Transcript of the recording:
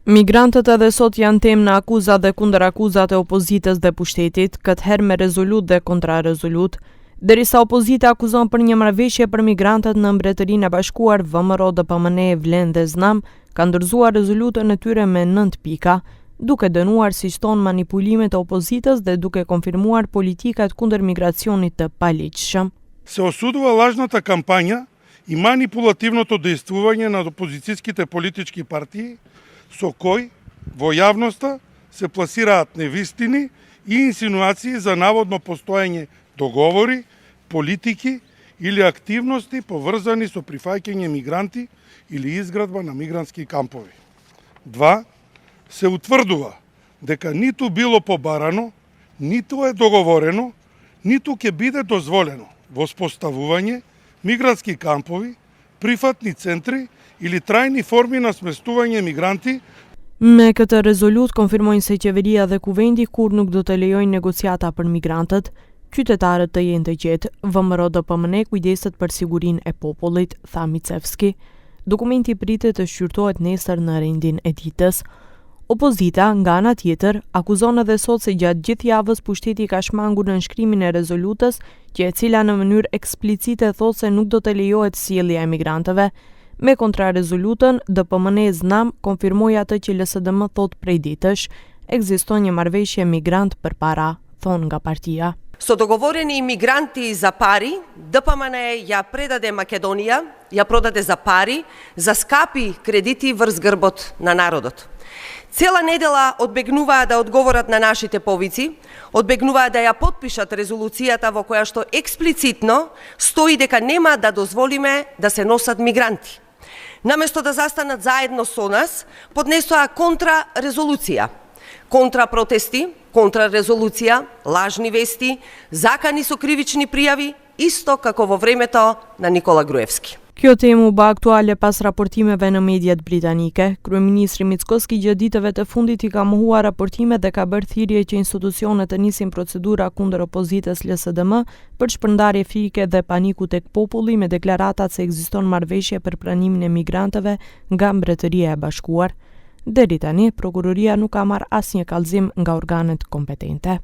Migrantët edhe sot janë temë në akuzat dhe kundër akuzat e opozitës dhe pushtetit, këtë herë me rezolut dhe kontrarezolut. Derisa opozita akuzon për një marrëveshje për migrantët në Mbretërinë e Bashkuar, VMRO, DPMNE, Vlen dhe Znam ka ndërzuar rezolutën e tyre me 9 pika, duke dënuar siç thon manipulimet e opozitës dhe duke konfirmuar politikat kundër migracionit të paligjshëm. Се осудува лажната кампања и манипулативното действување на опозицијските политички партии, со кој во јавноста се пласираат невистини и инсинуации за наводно постоење договори, политики или активности поврзани со прифаќање мигранти или изградба на мигрантски кампови. 2. Се утврдува дека ниту било побарано, ниту е договорено, ниту ќе биде дозволено воспоставување мигрантски кампови, прифатни центри или трајни форми на сместување мигранти. Me këtë rezolut konfirmojnë se qeveria dhe kuvendi kur nuk do të lejojnë negociata për migrantët, qytetarët të jenë të qetë, VMRO DPMNE kujdeset për sigurinë e popullit, tha Micevski. Dokumenti pritet të shqyrtohet nesër në rendin e ditës. Opozita, nga ana tjetër, akuzon edhe sot se gjatë gjithë javës pushteti ka shmangur në nënshkrimin e rezolutës, që e cila në mënyrë eksplicite thotë se nuk do të lejohet sjellja e migrantëve. Me kontrarezolutën, DPMNE Znam konfirmoi atë që LSDM thot prej ditësh, ekziston një marrëveshje migrant për para, thon nga partia. Со договорени мигранти за пари, ДПМНЕ ја предаде Македонија, ја продаде за пари, за скапи кредити врз грбот на народот. Цела недела одбегнуваа да одговорат на нашите повици, одбегнуваа да ја потпишат резолуцијата во која што експлицитно стои дека нема да дозволиме да се носат мигранти. Наместо да застанат заедно со нас, поднесоа контрарезолуција. Контрапротести, контрарезолуција, лажни вести, закани со кривични пријави, исто како во времето на Никола Груевски. Kjo temë u bë aktuale pas raportimeve në mediat britanike. Kryeministri Mickoski gjatë ditëve të fundit i ka mohuar raportimet dhe ka bërë thirrje që institucionet të nisin procedura kundër opozitës LSDM për shpërndarje frike dhe paniku tek populli me deklaratat se ekziston marrëveshje për pranimin e migrantëve nga Mbretëria e Bashkuar. Deri tani, prokuroria nuk ka marrë asnjë kallëzim nga organet kompetente.